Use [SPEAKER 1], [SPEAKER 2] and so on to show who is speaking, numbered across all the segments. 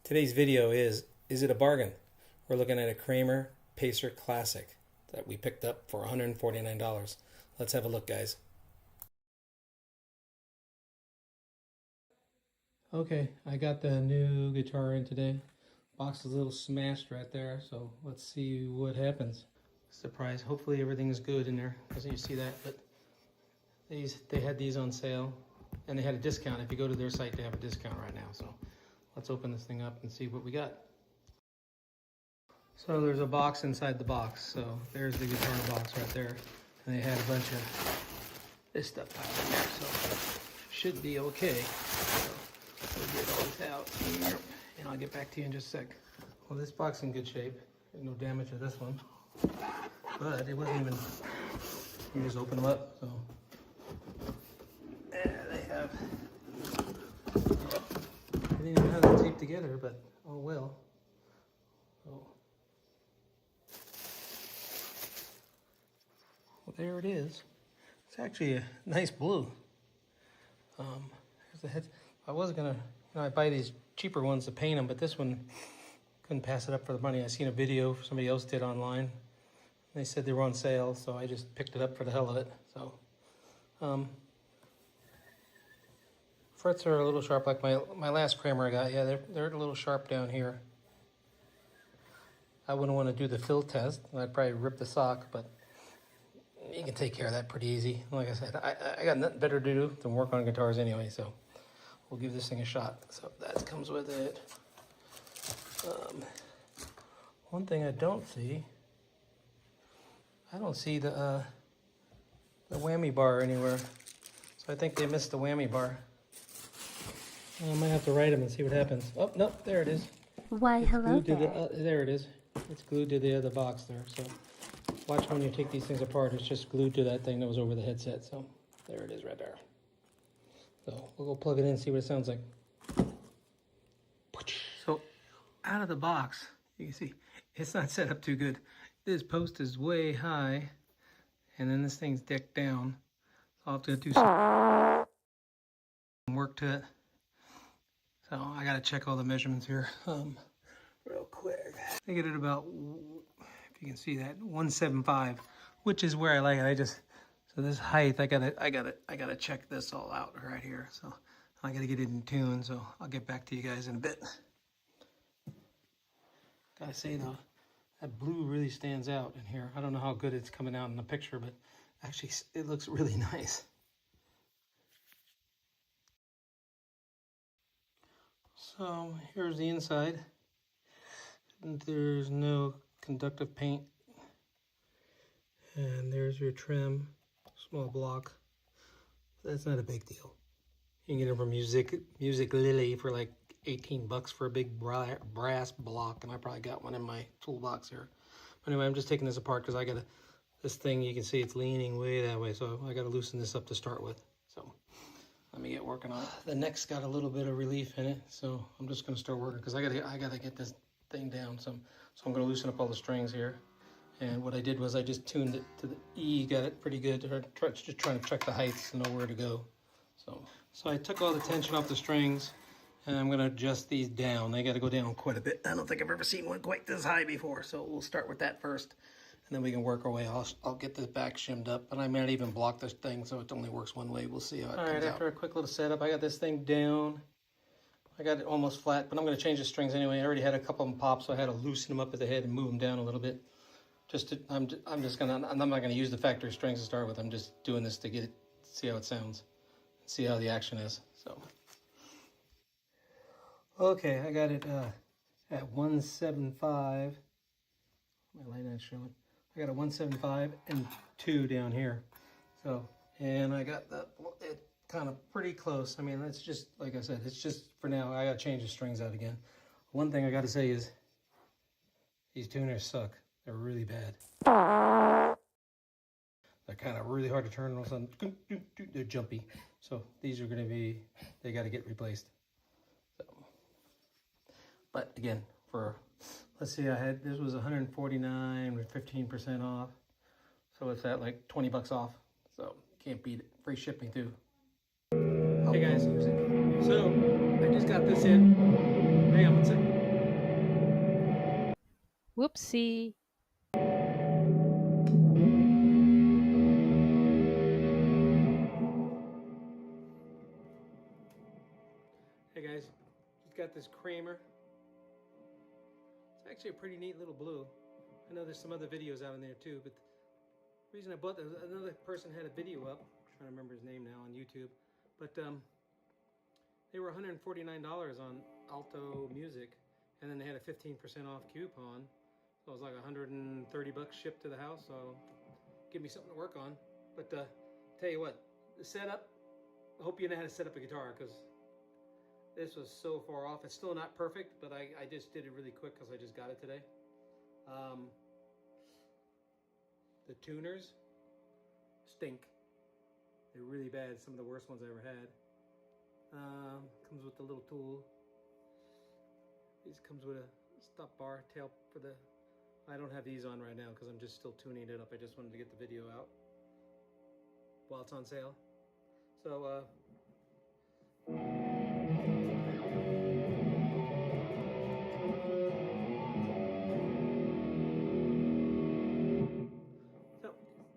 [SPEAKER 1] Today's video is it a bargain? We're looking at a Kramer Pacer Classic that we picked up for $149. Let's have a look, guys. Okay, I got the new guitar in today. Box is a little smashed right there, so let's see what happens. Surprise, hopefully everything's good in there. Doesn't you see that? But they had these on sale and they had a discount. If you go to their site, they have a discount right now. So let's open this thing up and see what we got. So there's a box inside the box. So there's the guitar box right there. And they had a bunch of this stuff out in there. So should be okay. So we'll get all this out and I'll get back to you in just a sec. Well, this box is in good shape. There's no damage to this one. But it wasn't even, you just open them up. So yeah, they have, I didn't even have them taped together, but oh well. So, well, there it is. It's actually a nice blue. Here's the head. I was gonna, I buy these cheaper ones to paint them, but this one couldn't pass it up for the money. I seen a video somebody else did online. They said they were on sale, so I just picked it up for the hell of it. So, frets are a little sharp, like my last Kramer I got. Yeah, they're a little sharp down here. I wouldn't want to do the fill test. I'd probably rip the sock, but you can take care of that pretty easy. Like I said, I got nothing better to do than work on guitars anyway, so we'll give this thing a shot. So that comes with it. One thing I don't see the whammy bar anywhere. So I think they missed the whammy bar. I might have to write them and see what happens. Oh, no, there it is.
[SPEAKER 2] Why,
[SPEAKER 1] it's
[SPEAKER 2] hello
[SPEAKER 1] there. There it is. It's glued to the other box there. So watch when you take these things apart. It's just glued to that thing that was over the headset. So there it is right there. So we'll go plug it in and see what it sounds like. So out of the box, you can see it's not set up too good. This post is way high, and then this thing's decked down. So I'll have to do some work to it. So I gotta check all the measurements here real quick. I get it about, if you can see that, 175, which is where I like it. So this height, I gotta check this all out right here. So I gotta get it in tune. So I'll get back to you guys in a bit. Gotta say though, that blue really stands out in here. I don't know how good it's coming out in the picture, but actually it looks really nice. So here's the inside. There's no conductive paint. And there's your trim, small block. That's not a big deal. You can get it from Music Lily for like 18 bucks for a big brass block, and I probably got one in my toolbox here. But anyway, I'm just taking this apart because I got this thing, you can see it's leaning way that way, so I got to loosen this up to start with. So let me get working on it. The neck's got a little bit of relief in it, so I'm just going to start working because I got to get this thing down. So I'm going to loosen up all the strings here. And what I did was I just tuned it to the E, got it pretty good. Just trying to check the heights and know where to go. So I took all the tension off the strings. And I'm going to adjust these down. They got to go down quite a bit. I don't think I've ever seen one quite this high before. So we'll start with that first. And then we can work our way. I'll get this back shimmed up. But I might even block this thing so it only works one way. We'll see how it comes out. All right, after a quick little setup, I got this thing down. I got it almost flat. But I'm going to change the strings anyway. I already had a couple of them pop, so I had to loosen them up at the head and move them down a little bit. I'm not going to use the factory strings to start with. I'm just doing this to get it, see how it sounds. See how the action is. So. Okay, I got it at 175. My light not showing. I got a 175 and 2 down here. So, and I got it kind of pretty close. I mean, that's just, like I said, it's just for now. I got to change the strings out again. One thing I got to say is these tuners suck. They're really bad. They're kind of really hard to turn. All of a sudden, they're jumpy. So these are going to be, they got to get replaced. But again, let's see, this was 149 with 15% off. So it's at like 20 bucks off. So can't beat it. Free shipping too. Hey guys, so I just got this in. Hang on one second.
[SPEAKER 2] Whoopsie.
[SPEAKER 1] Hey guys, he's got this Kramer. It's actually a pretty neat little blue. I know there's some other videos out in there too, but the reason I bought this, another person had a video up, I'm trying to remember his name now, on YouTube, but they were $149 on Alto Music, and then they had a 15% off coupon, so it was like 130 bucks shipped to the house, so give me something to work on. But tell you what, the setup, I hope you know how to set up a guitar, because this was so far off. It's still not perfect, but I just did it really quick because I just got it today. The tuners stink. They're really bad. Some of the worst ones I ever had. Comes with the little tool. These comes with a stop bar, tail for the... I don't have these on right now because I'm just still tuning it up. I just wanted to get the video out while it's on sale. So,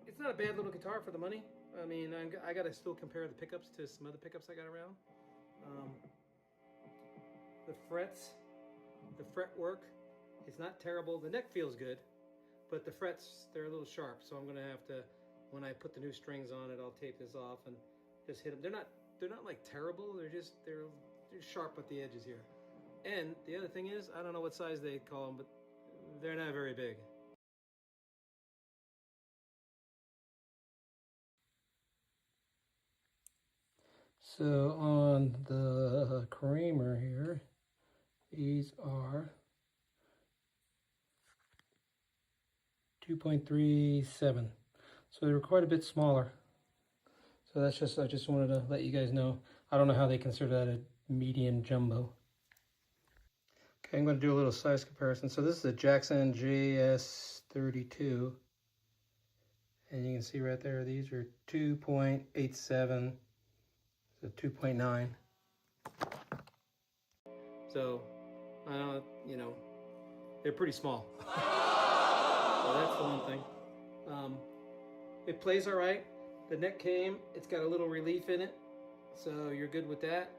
[SPEAKER 1] it's not a bad little guitar for the money. I mean, I got to still compare the pickups to some other pickups I got around. The frets, the fretwork, it's not terrible. The neck feels good, but the frets, they're a little sharp. So I'm gonna have to, when I put the new strings on it, I'll tape this off and just hit them. They're not like terrible. They're sharp at the edges here. And the other thing is, I don't know what size they call them, but they're not very big. So on the Kramer here, these are 2.37. So they were quite a bit smaller. So that's just, I just wanted to let you guys know. I don't know how they consider that a medium jumbo. Okay, I'm going to do a little size comparison. So this is a Jackson JS32. And you can see right there, these are 2.87. So 2.9. So, you know, they're pretty small. So that's the one thing. It plays all right. The neck came, it's got a little relief in it. So you're good with that.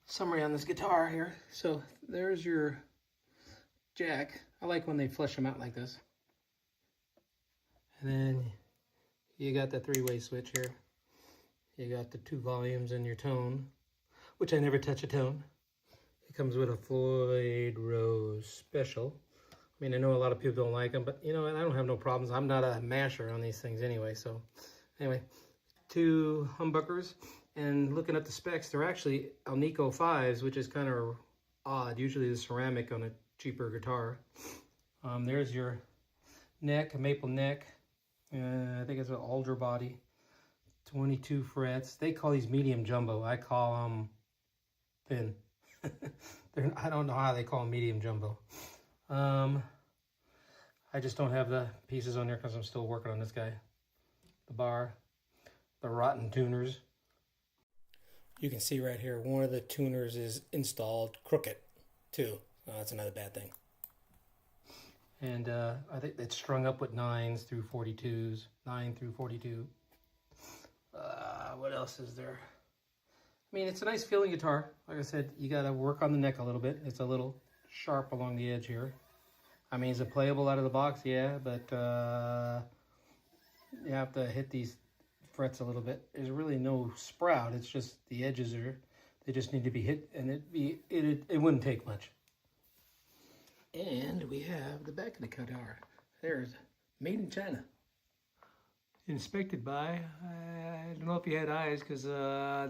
[SPEAKER 1] Summary on this guitar here. So there's your jack. I like when they flesh them out like this. And then you got the three-way switch here. You got the 2 volumes and your tone, which I never touch a tone. It comes with a Floyd Rose Special. I mean, I know a lot of people don't like them, but you know what? I don't have no problems. I'm not a masher on these things anyway. So anyway, 2 humbuckers. And looking at the specs, they're actually Alnico 5s, which is kind of odd. Usually the ceramic on a cheaper guitar. There's your neck, a maple neck. I think it's an alder body. 22 frets. They call these medium jumbo. I call them thin. I don't know how they call them medium jumbo. I just don't have the pieces on there because I'm still working on this guy. The bar, the rotten tuners. You can see right here, one of the tuners is installed crooked too. That's another bad thing. And I think it's strung up with 9s through 42s, 9 through 42. What else is there? I mean, it's a nice feeling guitar. Like I said, you got to work on the neck a little bit. It's a little sharp along the edge here. I mean, is it playable out of the box? Yeah, but you have to hit these frets a little bit. There's really no sprout. It's just the edges they just need to be hit, and it wouldn't take much. And we have the back of the guitar. There's made in China. Inspected by, I don't know if you had eyes because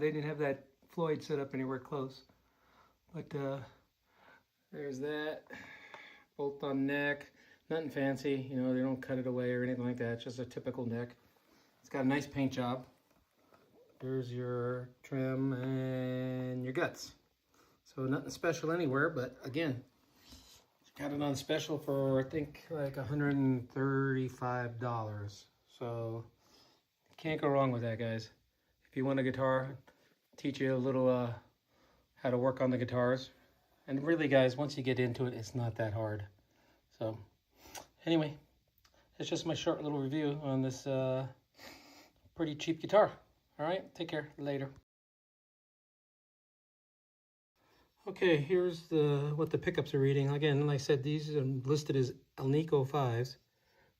[SPEAKER 1] they didn't have that Floyd set up anywhere close. But there's that. Bolt on neck. Nothing fancy. You know, they don't cut it away or anything like that. It's just a typical neck. It's got a nice paint job. There's your trim and your guts. So nothing special anywhere, but again, got it on special for, I think, like $135. So can't go wrong with that, guys. If you want a guitar, teach you a little how to work on the guitars. And really, guys, once you get into it, it's not that hard. So anyway, it's just my short little review on this pretty cheap guitar. All right, take care. Later. Okay, here's what the pickups are reading. Again, like I said, these are listed as Alnico 5s.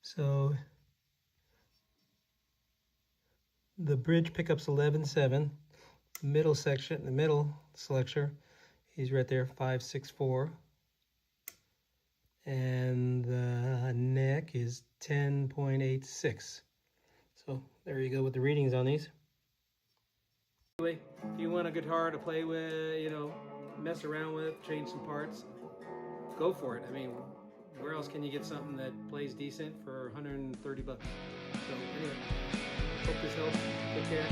[SPEAKER 1] So the bridge pickups 11.7. The middle section, the middle selector, he's right there, 5.64. And the neck is 10.86. So there you go with the readings on these. Anyway, if you want a guitar to play with, you know, mess around with, change some parts, go for it. I mean, where else can you get something that plays decent for 130 bucks? So anyway, hope this helps. Take care.